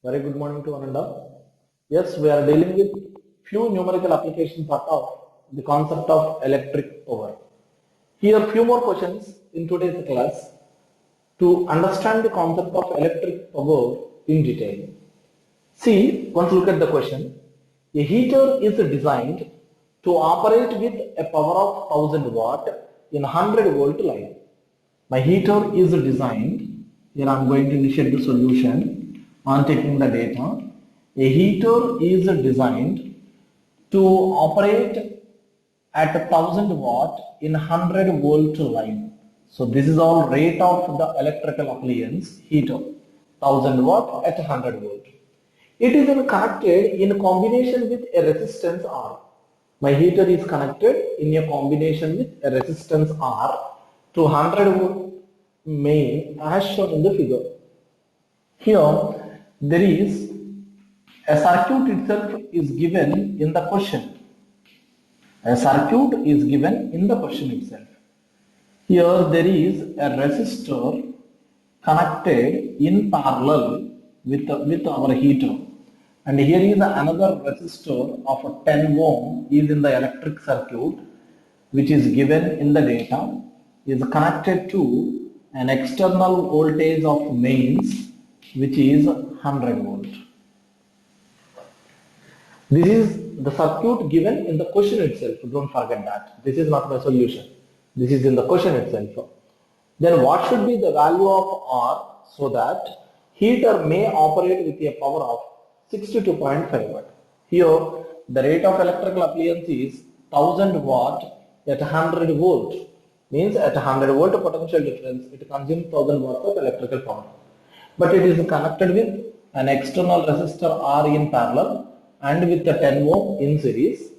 Very good morning to one and all. Yes, we are dealing with few numerical application part of the concept of electric power. Here few more questions in today's class to understand the concept of electric power in detail. See, once look at the question. A heater is designed to operate with a power of 1000 watt in 100 volt line. My heater is designed, here I am going to initiate the solution on taking the data. A heater is designed to operate at 1000 watt in 100 volt line. So this is all rate of the electrical appliance heater, 1000 watt at 100 volt. It is connected in combination with a resistance R. My heater is connected in a combination with a resistance R to 100 volt main as shown in the figure. Here there is a circuit itself is given in the question. A circuit is given in the question itself. Here there is a resistor connected in parallel with our heater, and here is another resistor of 10 ohm is in the electric circuit, which is given in the data, is connected to an external voltage of mains, which is 100 volt. This is the circuit given in the question itself. Don't forget that. This is not my solution. This is in the question itself. Then what should be the value of R so that heater may operate with a power of 62.5 watt. Here the rate of electrical appliance is 1000 watt at 100 volt. Means at 100 volt potential difference it consumes 1000 watts of electrical power. But it is connected with an external resistor R in parallel and with the 10 ohm in series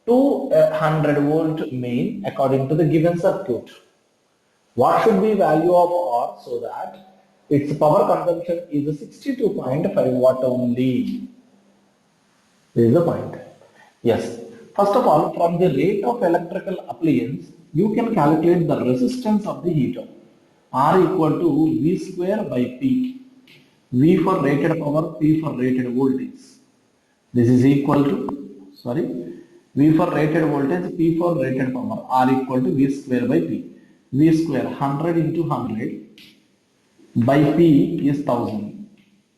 to a 100 volt main according to the given circuit. What should be value of R so that its power consumption is 62.5 watt only? This is the point. Yes. First of all, from the rate of electrical appliance, you can calculate the resistance of the heater. R equal to V square by P. V for rated power, P for rated voltage. This is equal to, V for rated voltage, P for rated power, R equal to V square by P. V square 100 into 100 by P is 1000.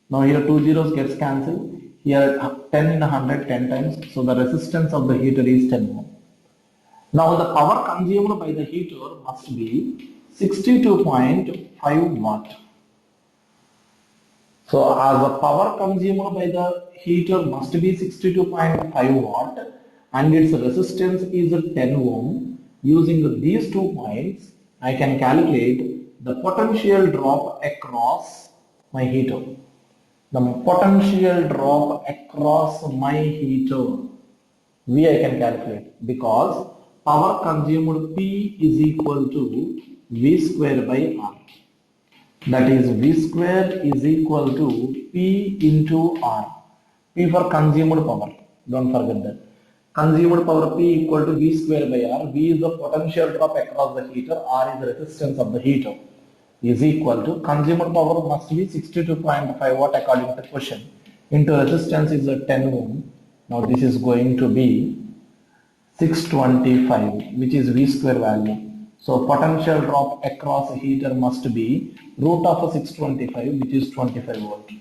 Now here two zeros gets cancelled. Here 10 in 100 10 times. So the resistance of the heater is 10 ohm. Now the power consumed by the heater must be 62.5 watt. So as the power consumed by the heater must be 62.5 watt and its resistance is 10 ohm. Using these 2 points, I can calculate the potential drop across my heater. The potential drop across my heater, V I can calculate, because power consumed P is equal to V square by R. That is V square is equal to P into R. P for consumed power. Don't forget that. Consumed power P equal to V square by R. V is the potential drop across the heater. R is the resistance of the heater. Is equal to consumed power must be 62.5 watt according to the question. Into resistance is a 10 ohm. Now this is going to be 625, which is V square value. So potential drop across a heater must be root of 625, which is 25 volt.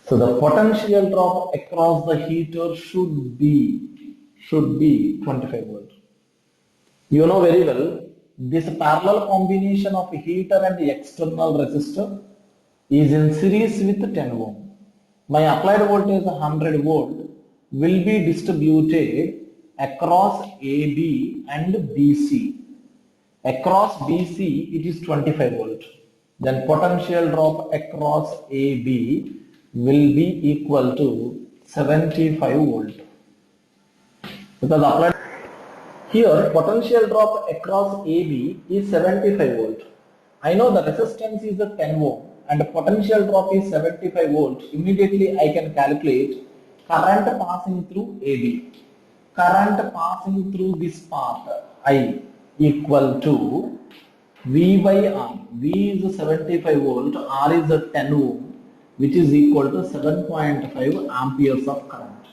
So the potential drop across the heater should be 25 volt. You know very well, this parallel combination of heater and external resistor is in series with 10 ohm. My applied voltage 100 volt will be distributed across AB and BC. Across BC it is 25 volt. Then potential drop across AB will be equal to 75 volt. Because applied here potential drop across AB is 75 volt. I know the resistance is 10 ohm and potential drop is 75 volt. Immediately I can calculate current passing through AB. Current passing through this path I equal to V by R. V is 75 volt, R is 10 ohm. which is equal to 7.5 amperes of current.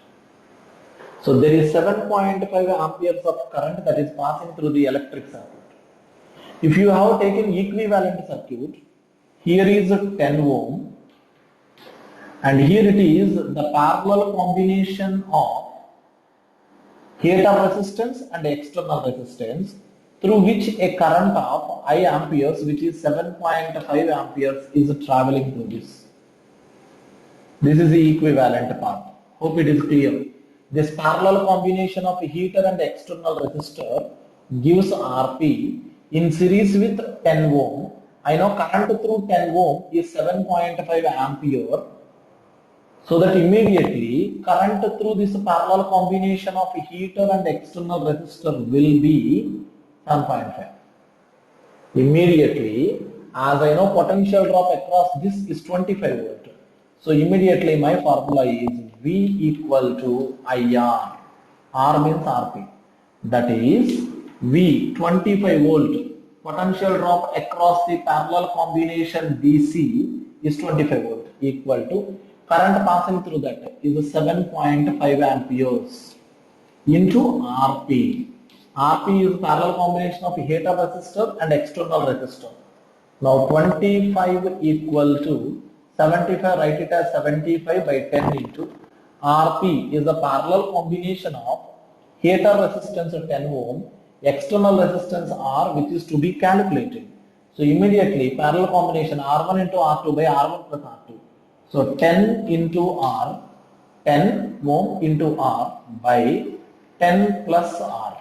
So there is 7.5 amperes of current that is passing through the electric circuit. If you have taken equivalent circuit, here is 10 ohm and here it is the parallel combination of heater resistance and external resistance through which a current of I amperes, which is 7.5 amperes, is traveling through this. This is the equivalent part. Hope it is clear. This parallel combination of heater and external resistor gives Rp in series with 10 ohm. I know current through 10 ohm is 7.5 ampere. So that immediately current through this parallel combination of heater and external resistor will be 7.5. Immediately, as I know potential drop across this is 25 volt. So immediately my formula is V equal to IR. R means Rp. That is V 25 volt. Potential drop across the parallel combination DC is 25 volt equal to current passing through that is 7.5 amperes into Rp. Rp is parallel combination of heater resistor and external resistor. Now 25 equal to 75, write it as 75 by 10 into Rp is the parallel combination of heater resistance 10 ohm, external resistance R, which is to be calculated. So immediately parallel combination R1 into R2 by R1 plus R2. So 10 into R, 10 ohm into R by 10 plus R.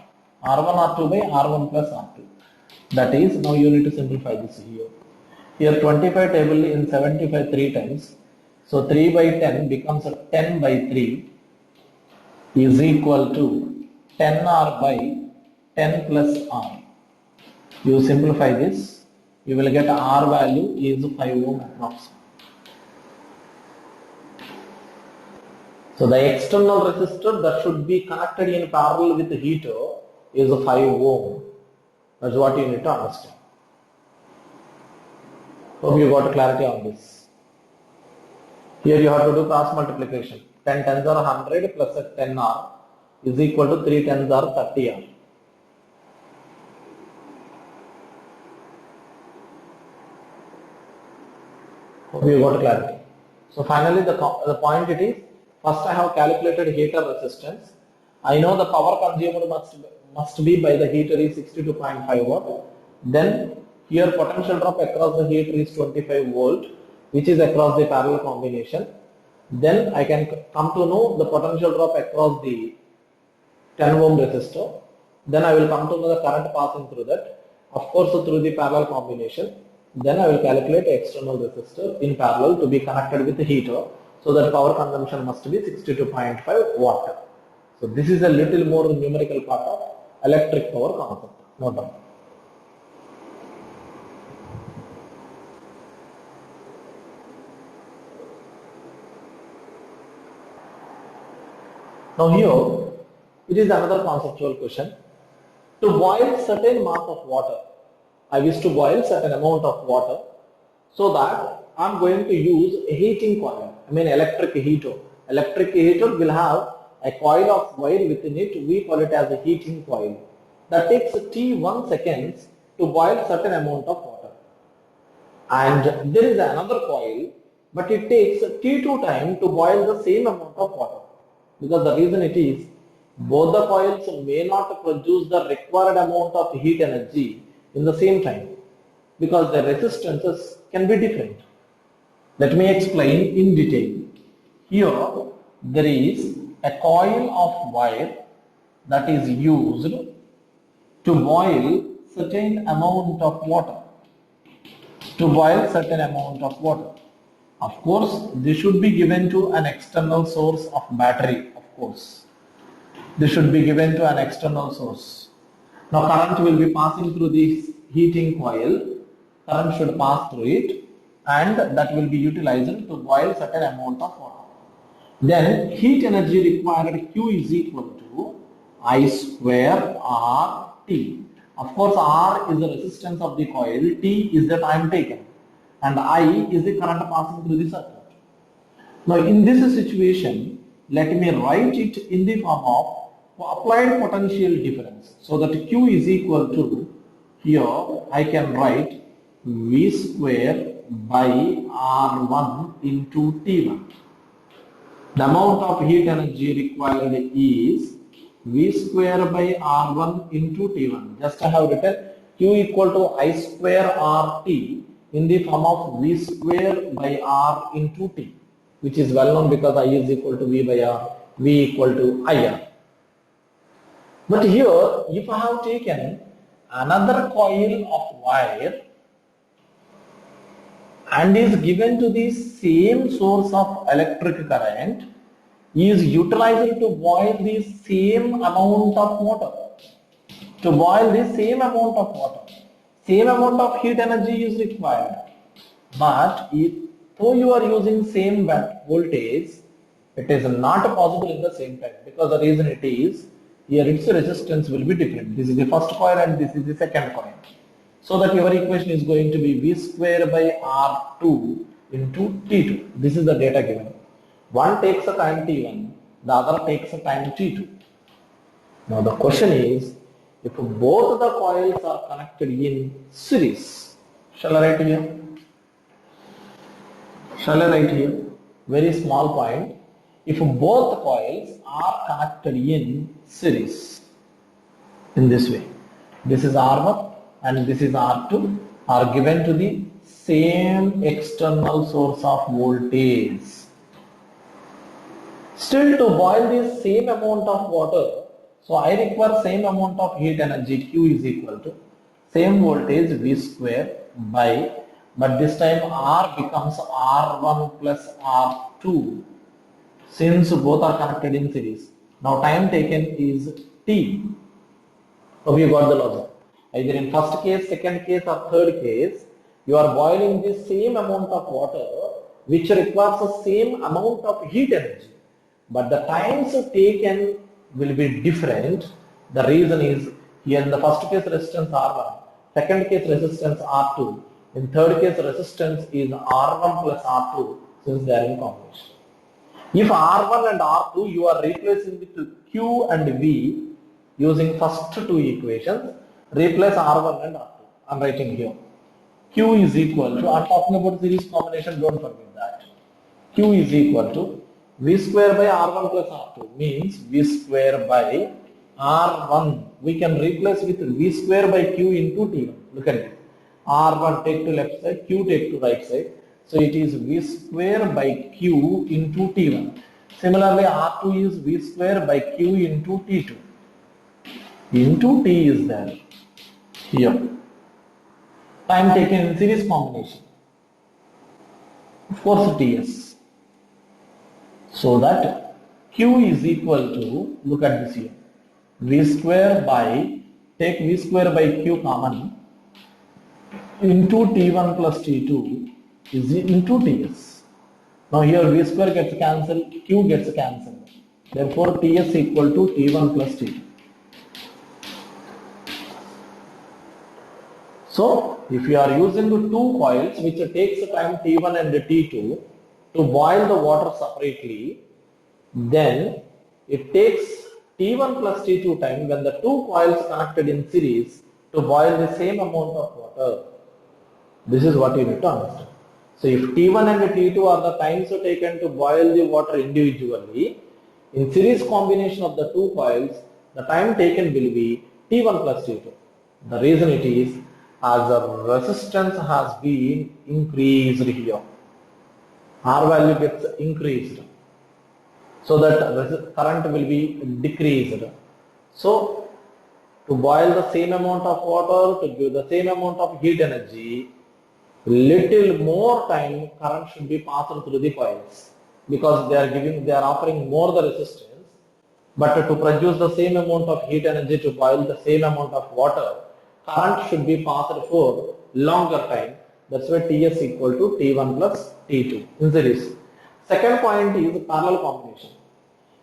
R1 R2 by R1 plus R2. That is, now you need to simplify this here. Here 25 table in 75 3 times. So 3 by 10 becomes 10 by 3 is equal to 10R by 10 plus R. You simplify this, you will get R value is 5 ohm approximately. So the external resistor that should be connected in parallel with the heater is 5 ohm. That's what you need to understand. Hope you got clarity on this. Here you have to do cross multiplication. 10 tens are 100 plus 10R is equal to 3 tens are 30R. Hope you got clarity. So finally the point it is, first I have calculated heater resistance. I know the power consumed must be by the heater is 62.5 watt. Then here potential drop across the heater is 25 volt, which is across the parallel combination. Then I can come to know the potential drop across the 10 ohm resistor. Then I will come to know the current passing through that, of course through the parallel combination. Then I will calculate external resistor in parallel to be connected with the heater. So that power consumption must be 62.5 watt. So this is a little more numerical part of electric power concept. Note down. Now here, it is another conceptual question. To boil certain mass of water, I wish to boil certain amount of water, so that I am going to use a heating coil, electric heater. Electric heater will have a coil of wire within it, we call it as a heating coil. That takes T1 seconds to boil certain amount of water. And there is another coil, but it takes T2 time to boil the same amount of water. Because the reason it is, both the coils may not produce the required amount of heat energy in the same time, because the resistances can be different. Let me explain in detail. Here there is a coil of wire that is used to boil certain amount of water. Of course, this should be given to an external source of battery, of course. This should be given to an external source. Now current will be passing through this heating coil. Current should pass through it, and that will be utilized to boil certain amount of water. Then heat energy required Q is equal to I square RT. Of course, R is the resistance of the coil, T is the time taken, and I is the current passing through the circuit. Now in this situation, let me write it in the form of applied potential difference. So that Q is equal to, here I can write V square by R1 into T1. The amount of heat energy required is V square by R1 into T1. Just I have written Q equal to I square RT in the form of V square by R into T, which is well known because I is equal to V by R, V equal to IR. But here, if I have taken another coil of wire and is given to the same source of electric current, is utilized to boil the same amount of water. To boil the same amount of water, same amount of heat energy is required. But though you are using same voltage, it is not possible in the same time, because the reason it is, here its resistance will be different. This is the first coil and this is the second coil. So that your equation is going to be V square by R2 into T2. This is the data given. One takes a time T1, the other takes a time T2. Now the question is, if both the coils are connected in series, shall I write here? Shall I write here? Very small point. If both coils are connected in series, in this way, this is R1 and this is R2, are given to the same external source of voltage. Still, to boil the same amount of water, so I require same amount of heat energy. Q is equal to same voltage V square by, but this time R becomes R1 plus R2, since both are connected in series. Now time taken is T. Hope you got the logic. Either in first case, second case or third case, you are boiling the same amount of water which requires the same amount of heat energy, but the times taken will be different. The reason is, here in the first case resistance R1, second case resistance R2, in third case resistance is R1 plus R2, since they are in combination. If R1 and R2 you are replacing with Q and V using first two equations, replace R1 and R2. I am writing here. Q is equal to, I am talking about series combination, don't forget that. Q is equal to V square by R1 plus R2, means V square by R1. We can replace with V square by Q into T1. Look at it. R1 take to left side, Q take to right side. So it is V square by Q into T1. Similarly, R2 is V square by Q into T2. Into T is there. Here. Time taken in series combination. Of course, Ts. So that Q is equal to, look at this here, V square by, take V square by Q common, into T1 plus T2 is into Ts. Now here V square gets cancelled, Q gets cancelled. Therefore Ts equal to T1 plus T2. So if you are using the two coils which takes time T1 and T2 to boil the water separately, then it takes T1 plus T2 time when the two coils connected in series to boil the same amount of water. This is what you need to understand. So if T1 and T2 are the times taken to boil the water individually, in series combination of the two coils, the time taken will be T1 plus T2. The reason it is, as the resistance has been increased here, R value gets increased, so that current will be decreased. So to boil the same amount of water, to give the same amount of heat energy, little more time current should be passed through the coils, because they are offering more the resistance, but to produce the same amount of heat energy, to boil the same amount of water, current should be passed for longer time. That's why Ts equal to T1 plus T2 in series. Second point is parallel combination.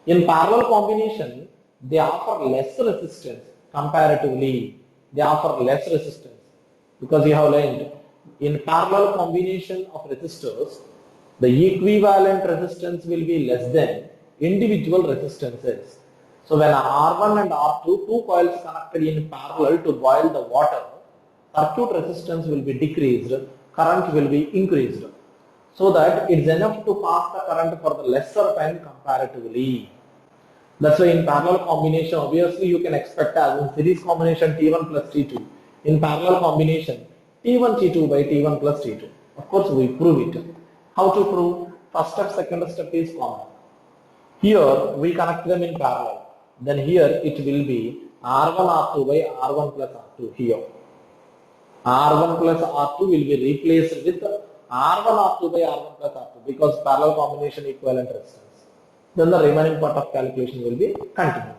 In parallel combination, they offer less resistance comparatively. They offer less resistance because you have learned in parallel combination of resistors, the equivalent resistance will be less than individual resistances. So when R1 and R2, two coils connected in parallel to boil the water, circuit resistance will be decreased, current will be increased, so that it's enough to pass the current for the lesser time comparatively. That's why in parallel combination, obviously you can expect as in series combination T1 plus T2. In parallel combination, T1 T2 by T1 plus T2. Of course, we prove it. How to prove? First step, second step is common. Here we connect them in parallel. Then here it will be R1 R2 by R1 plus R2 here. R1 plus R2 will be replaced with R1 R2 by R1 plus R2 because parallel combination equivalent resistance. Then the remaining part of calculation will be continued.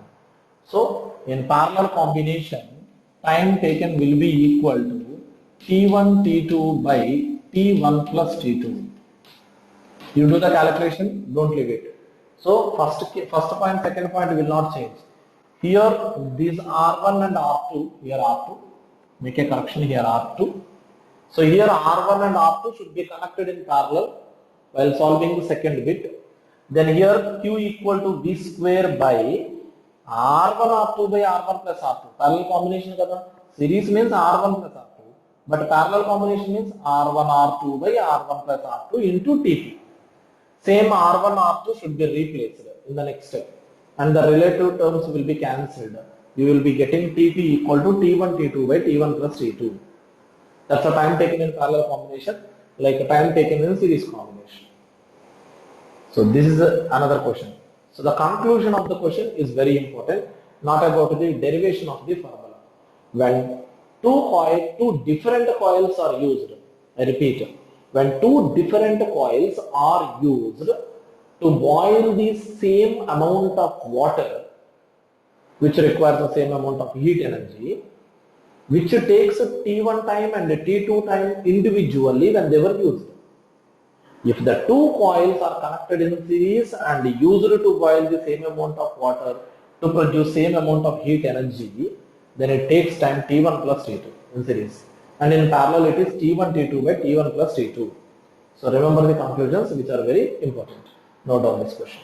So in parallel combination, time taken will be equal to T1 T2 by T1 plus T2. You do the calculation, don't leave it. So first point, second point will not change. Here these R1 and R2, here R2, make a correction here R2. So here R1 and R2 should be connected in parallel while solving the second bit. Then here Q equal to V square by R1 R2 by R1 plus R2. Parallel combination kada. Series means R1 plus R2. But parallel combination means R1 R2 by R1 plus R2 into TP. Same R1 R2 should be replaced in the next step. And the relative terms will be cancelled. You will be getting TP equal to T1 T2 by T1 plus T2. That's the time taken in parallel combination, like a time taken in series combination. So this is another question. So the conclusion of the question is very important, not about the derivation of the formula. When two different coils are used, I repeat, when two different coils are used to boil the same amount of water, which requires the same amount of heat energy, which takes T1 time and T2 time individually when they were used. If the two coils are connected in series and used to boil the same amount of water to produce same amount of heat energy, then it takes time T1 plus T2 in series. And in parallel it is T1 T2 by T1 plus T2. So remember the conclusions which are very important. Note down this question.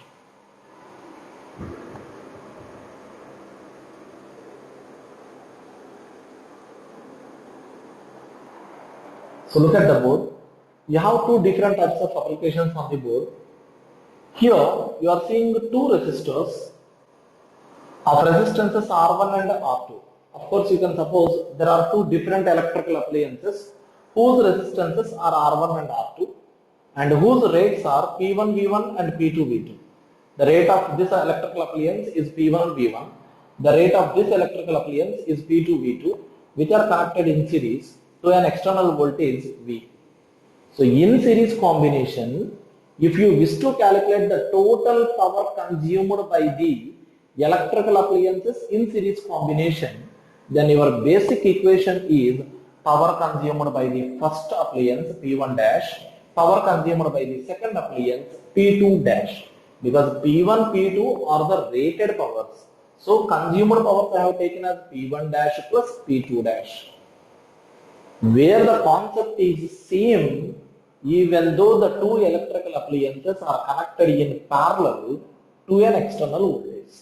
So look at the board. You have two different types of applications on the board. Here you are seeing two resistors of resistances R1 and R2. Of course, you can suppose there are two different electrical appliances whose resistances are R1 and R2 and whose rates are P1 V1 and P2 V2. The rate of this electrical appliance is P1 V1. The rate of this electrical appliance is P2 V2, which are connected in series to an external voltage V. So in series combination, if you wish to calculate the total power consumed by the electrical appliances in series combination, then your basic equation is power consumed by the first appliance P1 dash, power consumed by the second appliance P2 dash, because P1, P2 are the rated powers. So consumed powers I have taken as P1 dash plus P2 dash. Where the concept is same, even though the two electrical appliances are connected in parallel to an external voltage.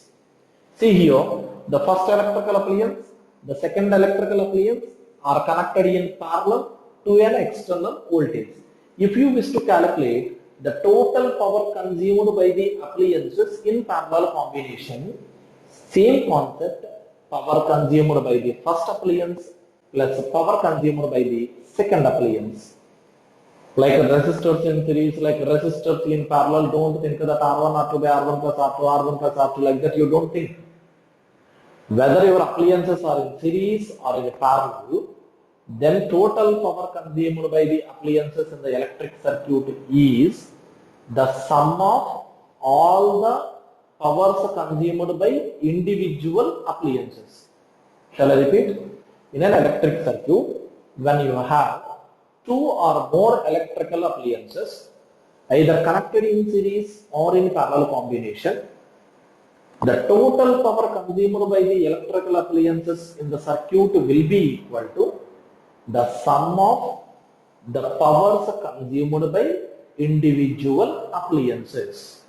See here, the first electrical appliance, the second electrical appliance are connected in parallel to an external voltage. If you wish to calculate the total power consumed by the appliances in parallel combination, same concept, power consumed by the first appliance plus power consumed by the second appliance. Like resistors in series, like resistors in parallel, don't think that R1 R2 by R1 plus R2, R1 plus R2, like that you don't think. Whether your appliances are in series or in parallel, then total power consumed by the appliances in the electric circuit is the sum of all the powers consumed by individual appliances. Shall I repeat? In an electric circuit, when you have two or more electrical appliances either connected in series or in parallel combination, the total power consumed by the electrical appliances in the circuit will be equal to the sum of the powers consumed by individual appliances.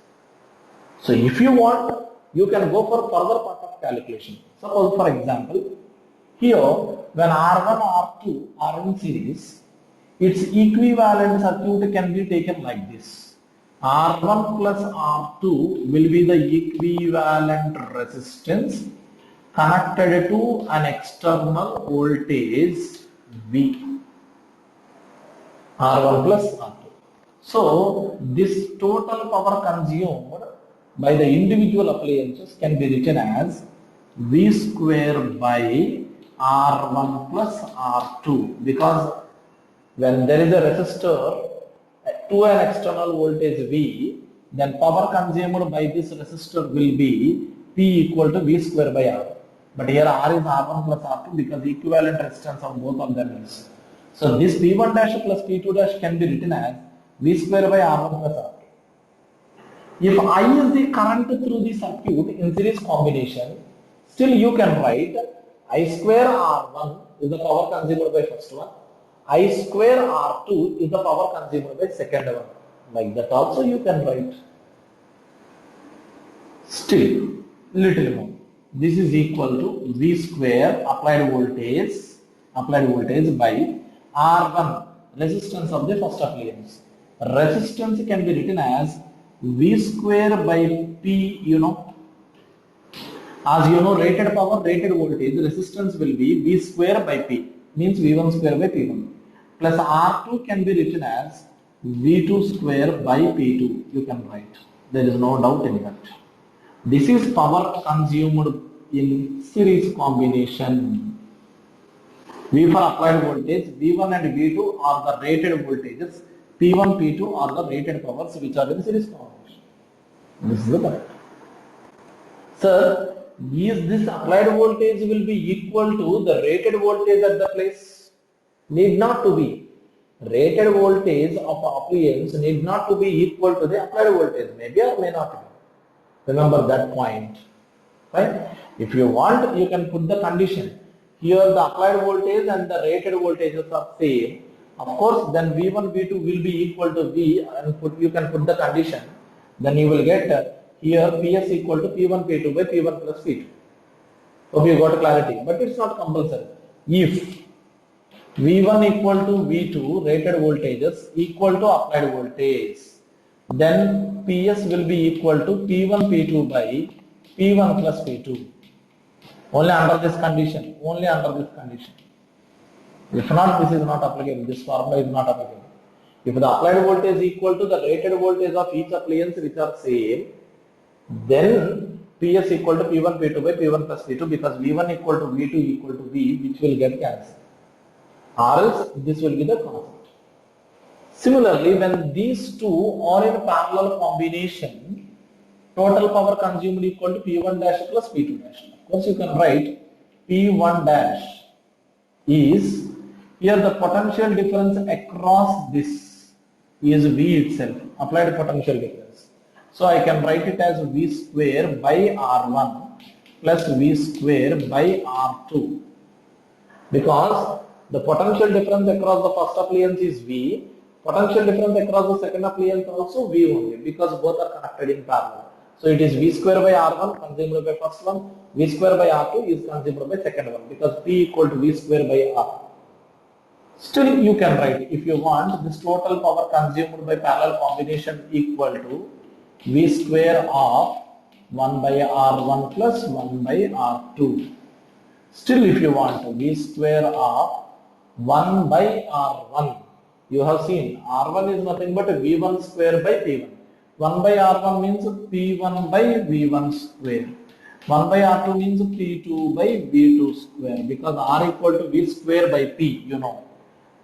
So if you want, you can go for further part of calculation. Suppose for example, here when R1, R2 are in series, its equivalent circuit can be taken like this. R1 plus R2 will be the equivalent resistance connected to an external voltage V. R1 plus R2. So this total power consumed by the individual appliances can be written as V square by R1 plus R2, because when there is a resistor to an external voltage V, then power consumed by this resistor will be P equal to V square by R. But here R is R1 plus R2 because the equivalent resistance of both of them is. So this P1 dash plus P2 dash can be written as V square by R1 plus R2. If I is the current through the circuit in series combination, still you can write I square R1 is the power consumed by first one, I square R2 is the power consumed by second one. Like that also you can write. Still, little more. This is equal to V square applied voltage by R1, resistance of the first appliance. Resistance can be written as V square by P, as you know, rated power, rated voltage, resistance will be V square by P, means V1 square by P1. Plus R2 can be written as V2 square by P2, you can write. There is no doubt in that. This is power consumed in series combination. V for applied voltage, V1 and V2 are the rated voltages, P1, P2 are the rated powers which are in series combination. This is the point. Sir, is this applied voltage will be equal to the rated voltage at the place? Need not to be. Rated voltage of appliance need not to be equal to the applied voltage, maybe or may not be. Remember that point. Right? If you want, you can put the condition. Here the applied voltage and the rated voltages are same. Of course, then V1, V2 will be equal to V, and you can put the condition. Then you will get here PS equal to P1, P2 by P1 plus P2. Hope you got clarity, but it's not compulsory. If V1 equal to V2 rated voltages equal to applied voltage, then PS will be equal to P1, P2 by P1 plus P2. Only under this condition. Only under this condition. If not, this is not applicable. This formula is not applicable. If the applied voltage is equal to the rated voltage of each appliance which are same, then PS equal to P1, P2 by P1 plus P2, because V1 equal to V2 equal to V, which will get cancelled. Or else this will be the constant. Similarly, when these two are in parallel combination, total power consumed equal to P1 dash plus P2 dash. Of course, you can write P1 dash is, here the potential difference across this is V itself, applied potential difference. So I can write it as V square by R1 plus V square by R2, because the potential difference across the first appliance is V, potential difference across the second appliance also V only, because both are connected in parallel. So it is V square by R1 consumed by first one, V square by R2 is consumed by second one, because P equal to V square by R. Still you can write, if you want, this total power consumed by parallel combination equal to V square of 1 by R1 plus 1 by R2. Still if you want, V square of 1 by R1. You have seen R1 is nothing but V1 square by P1. 1 by R1 means P1 by V1 square. 1 by R2 means P2 by V2 square, because R equal to V square by P, you know.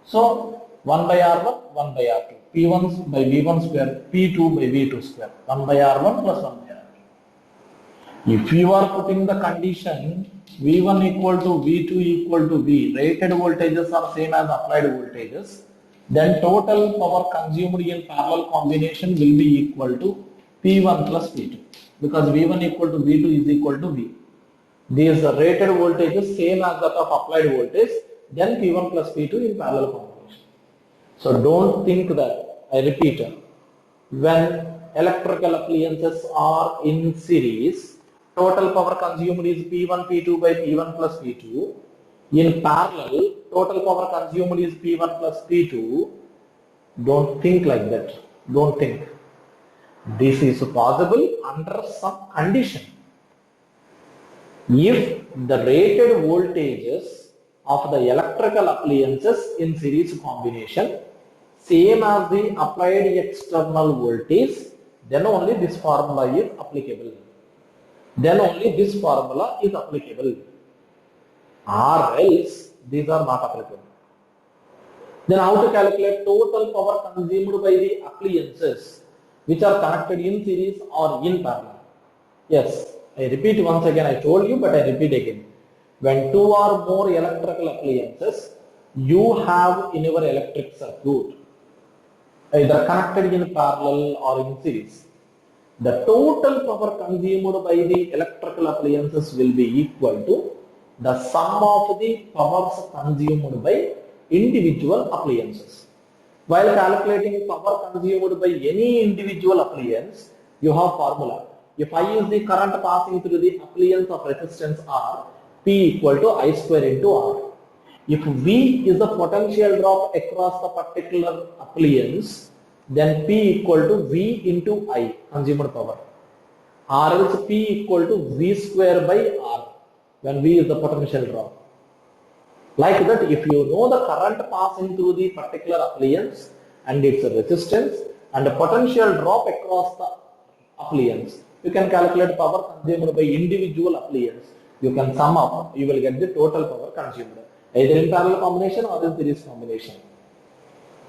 So 1 by R1, 1 by R2. P1 by V1 square, P2 by V2 square. 1 by R1 plus 1 by R2. If you are putting the condition V1 equal to V2 equal to V, rated voltages are same as applied voltages, then total power consumed in parallel combination will be equal to P1 plus P2, because V1 equal to V2 is equal to V. These rated voltages same as that of applied voltage, then P1 plus P2 in parallel combination. So don't think that, I repeat, when electrical appliances are in series, total power consumed is P1 P2 by P1 plus P2. In parallel, total power consumed is P1 plus P2. Don't think like that. Don't think. This is possible under some condition. If the rated voltages of the electrical appliances in series combination same as the applied external voltage, then only this formula is applicable. Then only this formula is applicable. Or else these are not applicable. Then how to calculate total power consumed by the appliances which are connected in series or in parallel? Yes, I repeat once again, I told you, but I repeat again. When two or more electrical appliances you have in your electric circuit, either connected in parallel or in series, the total power consumed by the electrical appliances will be equal to the sum of the powers consumed by individual appliances. While calculating power consumed by any individual appliance, you have formula. If I is the current passing through the appliance of resistance R, P equal to I square into R. If V is the potential drop across the particular appliance, then P equal to V into I, consumed power. Or else P equal to V square by R, when V is the potential drop. Like that, if you know the current passing through the particular appliance and its resistance and the potential drop across the appliance, you can calculate power consumed by individual appliance. You can sum up, you will get the total power consumed, either in parallel combination or in series combination.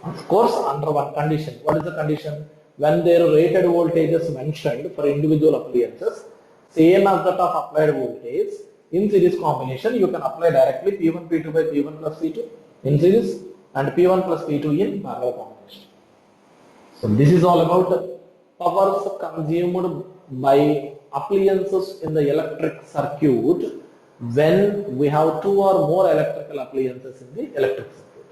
Of course, under one condition. What is the condition? When their rated voltage is mentioned for individual appliances, same as that of applied voltage, in series combination, you can apply directly P1 P2 by P1 plus P2 in series and P1 plus P2 in parallel combination. So this is all about powers consumed by appliances in the electric circuit when we have two or more electrical appliances in the electric circuit.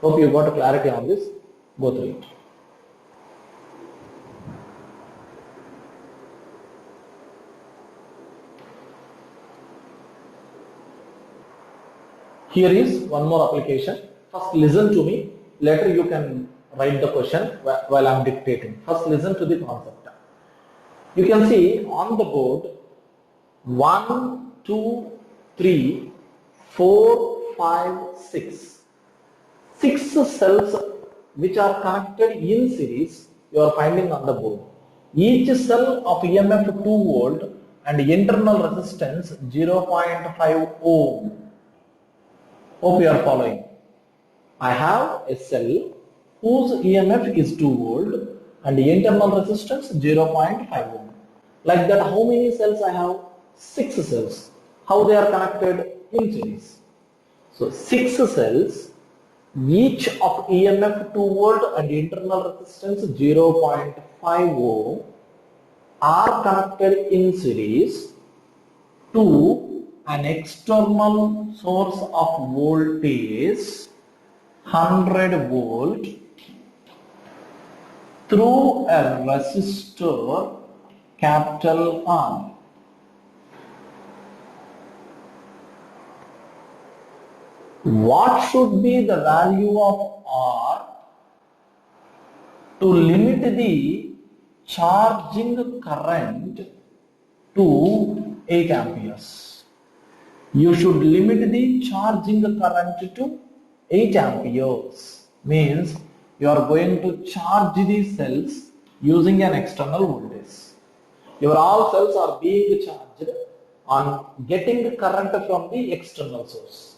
Hope you got clarity on this. Go through it. Here is one more application. First listen to me, later you can write the question while I am dictating. First listen to the concept. You can see on the board 1, 2, 3, 4, 5, 6. 6 cells which are connected in series you are finding on the board. Each cell of EMF 2 volt and internal resistance 0.5 ohm. Hope you are following. I have a cell whose EMF is 2 volt and the internal resistance 0.5 ohm. Like that, how many cells I have? 6 cells. How they are connected? In series. So 6 cells, each of EMF 2 volt and internal resistance 0.5 ohm are connected in series to an external source of voltage 100 volt through a resistor capital R. What should be the value of R to limit the charging current to 8 amperes? You should limit the charging current to 8 amperes. Means you are going to charge these cells using an external voltage. Your all cells are being charged on getting current from the external source.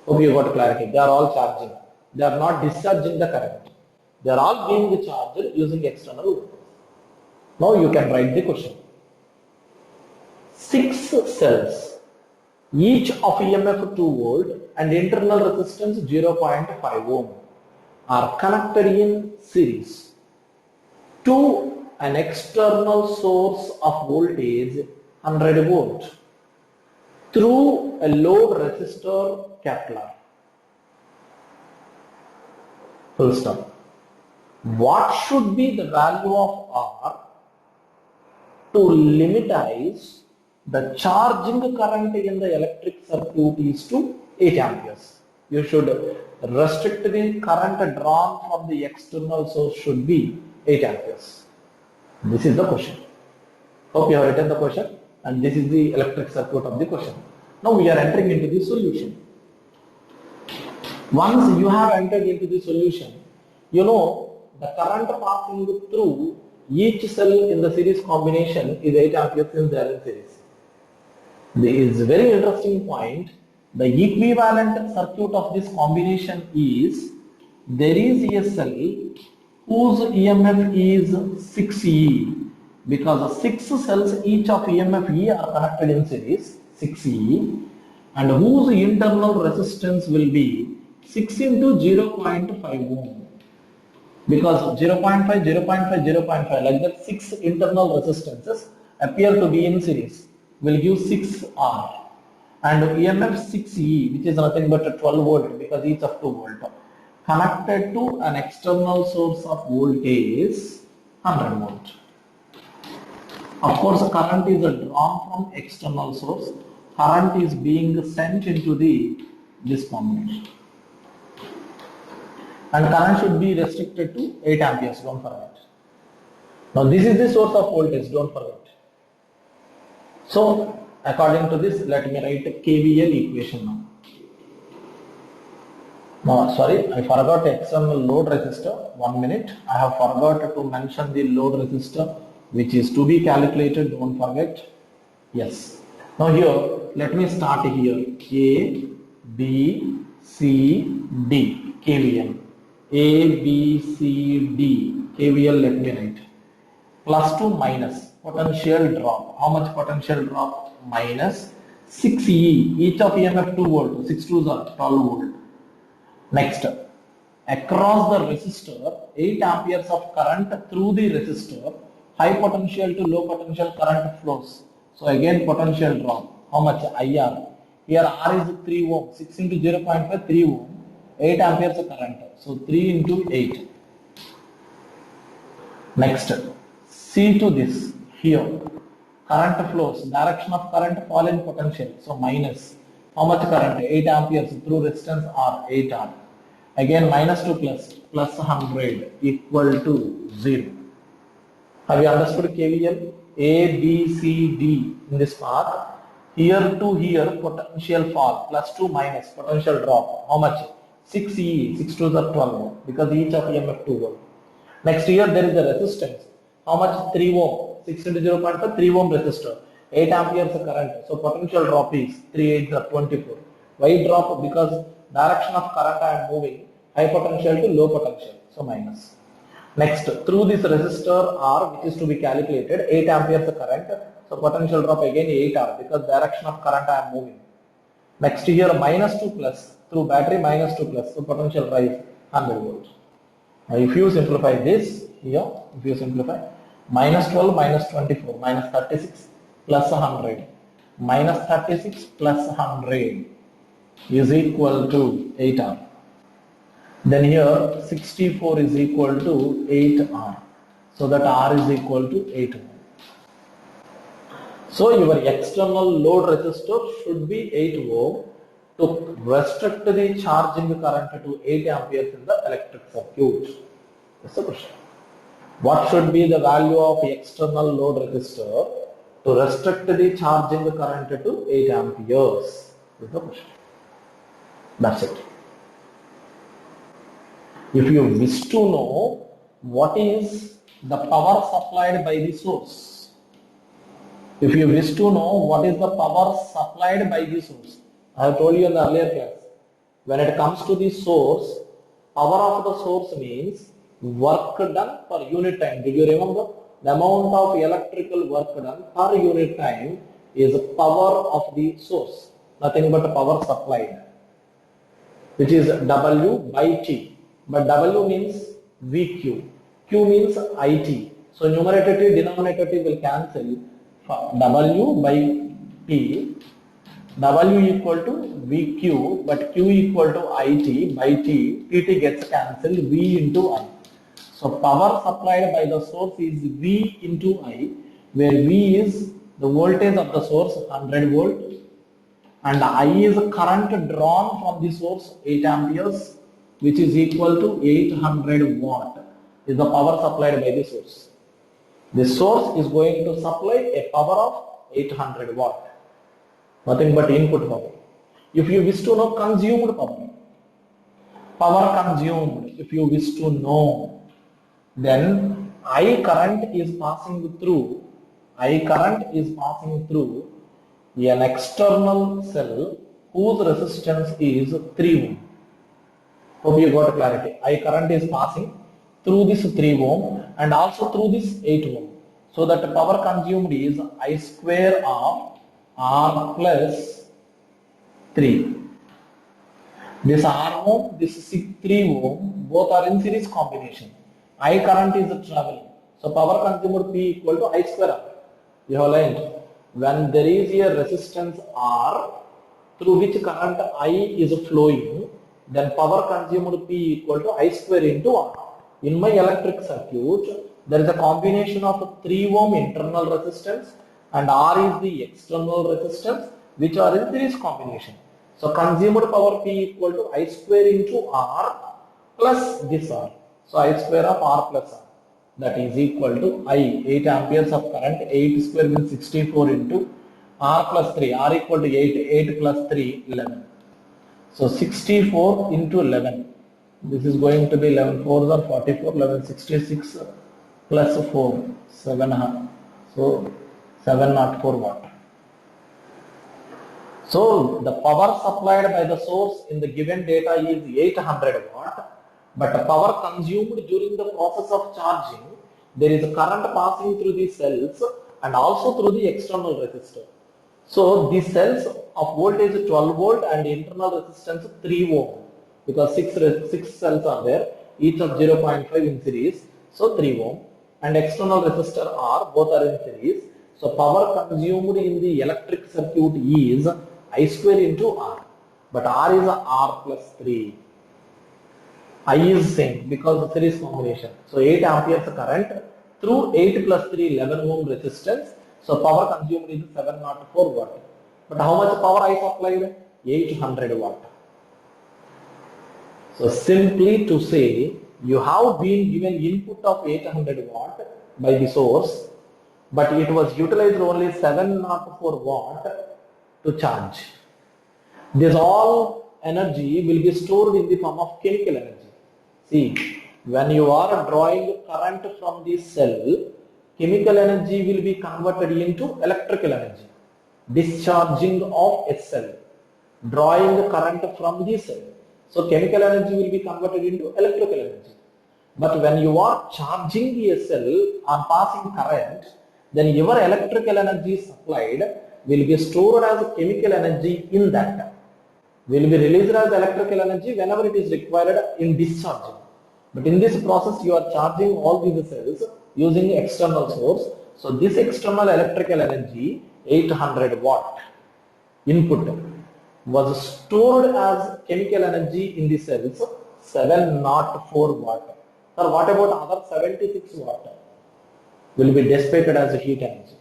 Hope you got clarity. They are all charging. They are not discharging the current. They are all being charged using external voltage. Now you can write the question. 6 cells, each of EMF 2 volt and internal resistance 0.5 ohm are connected in series to an external source of voltage 100 volt through a load resistor capital R. Full stop. what should be the value of R to limitize the charging current in the electric circuit is to 8 amperes. You should restrict the current drawn from the external source should be 8 amperes. This is the question. Hope you have written the question, and this is the electric circuit of the question. Now we are entering into the solution. Once you have entered into the solution, you know the current passing through each cell in the series combination is 8 amperes since they are in series. This is a very interesting point. The equivalent circuit of this combination is there is a cell whose EMF is 6E, because 6 cells each of EMF E are connected in series 6E, and whose internal resistance will be 6 into 0.5 ohm, because 0.5, 0.5, 0.5 like that 6 internal resistances appear to be in series will give 6R, and EMF 6E, which is nothing but a 12 volt because each of 2 volt, connected to an external source of voltage 100 volt. Of course, current is drawn from external source. Current is being sent into this combination, and current should be restricted to 8 amperes. Don't forget. Now this is the source of voltage. Don't forget. So according to this, let me write a KVL equation now. No, sorry, I forgot external load resistor. 1 minute. I have forgot to mention the load resistor, which is to be calculated. Don't forget. Yes. Now here, let me start here. A, B, C, D. KVL. A, B, C, D. KVL, let me write. Plus to minus. Potential drop. How much potential drop? Minus 6E. Each of EMF 2 volt. 6 2s are 12 volt. Next, across the resistor, 8 amperes of current through the resistor, high potential to low potential current flows. So again potential drop. How much? IR. Here R is 3 ohm. 6 into 0.5, 3 ohm. 8 amperes of current. So 3 into 8. Next, see to this. Here, current flows. Direction of current, fall in potential. So minus. How much current? 8 amperes through resistance R, 8R. Again minus to plus, plus 100 equal to 0. Have you understood KVL? A, B, C, D in this part. Here to here potential fall, plus 2 minus potential drop. How much? 6E, 6 2s are 12 because each of EMF 2 volt. Next here there is a resistance. How much? 3 ohm. 6 into 0.5, 3 ohm resistor. 8 amperes current. So potential drop is 3 8 are 24. Why drop? Because direction of current I am moving high potential to low potential. So minus. Next, through this resistor R, which is to be calculated, 8 amperes current. So potential drop again 8R because direction of current I am moving. Next here minus to plus, through battery minus to plus. So potential rise 100 volt. Now if you simplify this here, if you simplify, minus 12 minus 24 minus 36 plus 100. Minus 36 plus 100 is equal to 8R. Then here 64 is equal to 8R. So that R is equal to 8 ohm. So your external load resistor should be 8 ohm to restrict the charging current to 8 amperes in the electric circuit. That's the question. What should be the value of external load resistor to restrict the charging current to 8 amperes? Is the question. That's it. If you wish to know what is the power supplied by the source, if you wish to know what is the power supplied by the source, I have told you in the earlier class, when it comes to the source, power of the source means work done per unit time. Did you remember? The amount of electrical work done per unit time is power of the source, nothing but power supplied, which is W by T. But W means VQ, Q means IT. So numerator T, denominator T will cancel. W by T, W equal to VQ, but Q equal to IT by T, PT gets cancelled, V into I. So power supplied by the source is V into I, where V is the voltage of the source 100 volt and I is current drawn from the source 8 amperes, which is equal to 800 watt is the power supplied by the source. The source is going to supply a power of 800 watt, nothing but input power. If you wish to know consumed power consumed, if you wish to know, then I current is passing through an external cell whose resistance is 3 ohm. Hope you got clarity. I current is passing through this 3 ohm and also through this 8 ohm. So that power consumed is I square of R plus 3. This R ohm, this 3 ohm, both are in series combination. I current is traveling. So power consumed P equal to I square R. You have learned when there is a resistance R through which current I is flowing, then power consumed P equal to I square into R. In my electric circuit, there is a combination of 3 ohm internal resistance and R is the external resistance which are in series combination. So consumed power P equal to I square into R plus this R. So I square of R plus R, that is equal to I, 8 amperes of current, 8 square means 64 into R plus 3, R equal to 8, 8 plus 3, 11. So 64 into 11, this is going to be 11 4s are 44, 11 66 plus 4, 7, so 704 watt. So the power supplied by the source in the given data is 800 watt, but the power consumed during the process of charging, there is a current passing through the cells and also through the external resistor. So these cells of voltage 12 volt and internal resistance 3 ohm, because 6 cells are there, each of 0.5 in series, so 3 ohm, and external resistor R, both are in series. So power consumed in the electric circuit is I square into R, but R is R plus 3. I is same because of series combination. So 8 amperes current through 8 plus 3, 11 ohm resistance. So power consumed is 704 watt. But how much power I supplied? 800 watt. So simply to say, you have been given input of 800 watt by the source, but it was utilized only 704 watt to charge. This all energy will be stored in the form of chemical energy. See, when you are drawing current from the cell, chemical energy will be converted into electrical energy. Discharging of a cell, drawing current from the cell. So chemical energy will be converted into electrical energy. But when you are charging a cell or passing current, then your electrical energy supplied will be stored as chemical energy in that. Will be released as electrical energy whenever it is required in discharging. But in this process, you are charging all these cells using external source. So this external electrical energy, 800 watt input, was stored as chemical energy in the cells, 704 watt. Sir, what about other 76 watt? Will be dissipated as heat energy.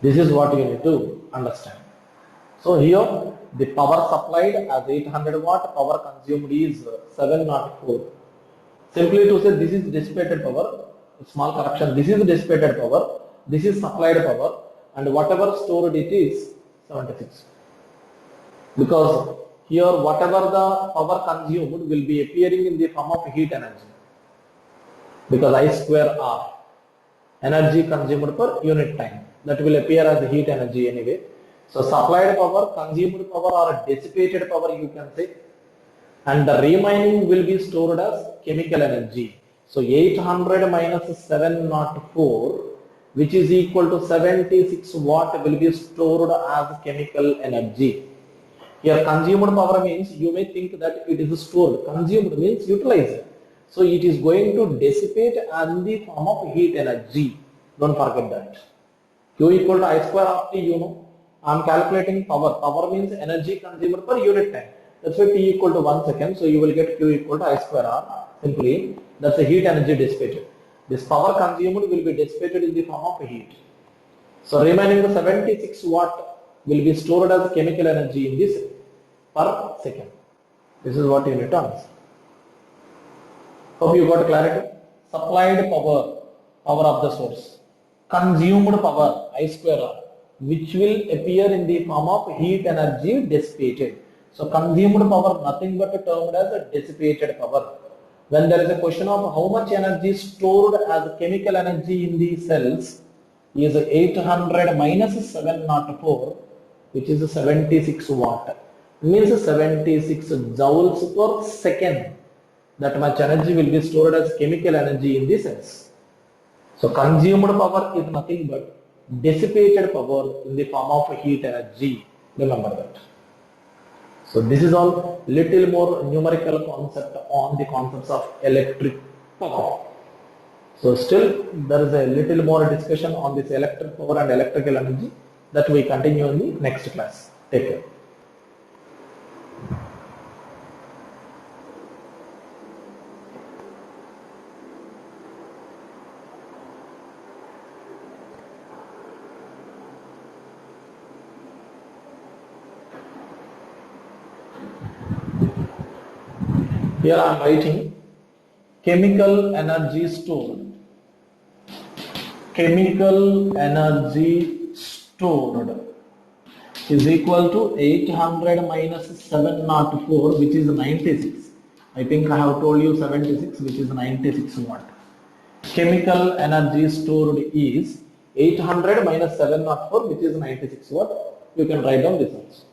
This is what you need to understand. So here the power supplied as 800 watt, power consumed is 704. Simply to say, this is dissipated power, small correction, this is dissipated power, this is supplied power, and whatever stored it is 76. Because here whatever the power consumed will be appearing in the form of heat energy. Because I square R, energy consumed per unit time, that will appear as heat energy anyway. So supplied power, consumed power, or dissipated power you can say, and the remaining will be stored as chemical energy. So 800 minus 704, which is equal to 76 watt, will be stored as chemical energy. Here consumed power means, you may think that it is stored. Consumed means utilized. So it is going to dissipate in the form of heat energy. Don't forget that. Q equal to I square R T, you know. I am calculating power. Power means energy consumed per unit time. That's why T equal to 1 second. So you will get Q equal to I square R. simply, that's the heat energy dissipated. This power consumed will be dissipated in the form of heat. So remaining the 76 watt will be stored as chemical energy in this per second. This is what unit on. Hope you got clarity. Supplied power, power of the source. Consumed power, I square R, which will appear in the form of heat energy dissipated. So consumed power nothing but termed as a dissipated power. When there is a question of how much energy stored as chemical energy in the cells is 800 minus 704, which is 76 watt. Means 76 joules per second. That much energy will be stored as chemical energy in the cells. So consumed power is nothing but dissipated power in the form of heat energy. Remember that. So this is all little more numerical concept on the concepts of electric power. So still there is a little more discussion on this electric power and electrical energy that we continue in the next class. Take care. Here I am writing chemical energy stored. Chemical energy stored is equal to 800 minus 704, which is 96. I think I have told you 76, which is 96 watt. Chemical energy stored is 800 minus 704, which is 96 watt. You can write down this also.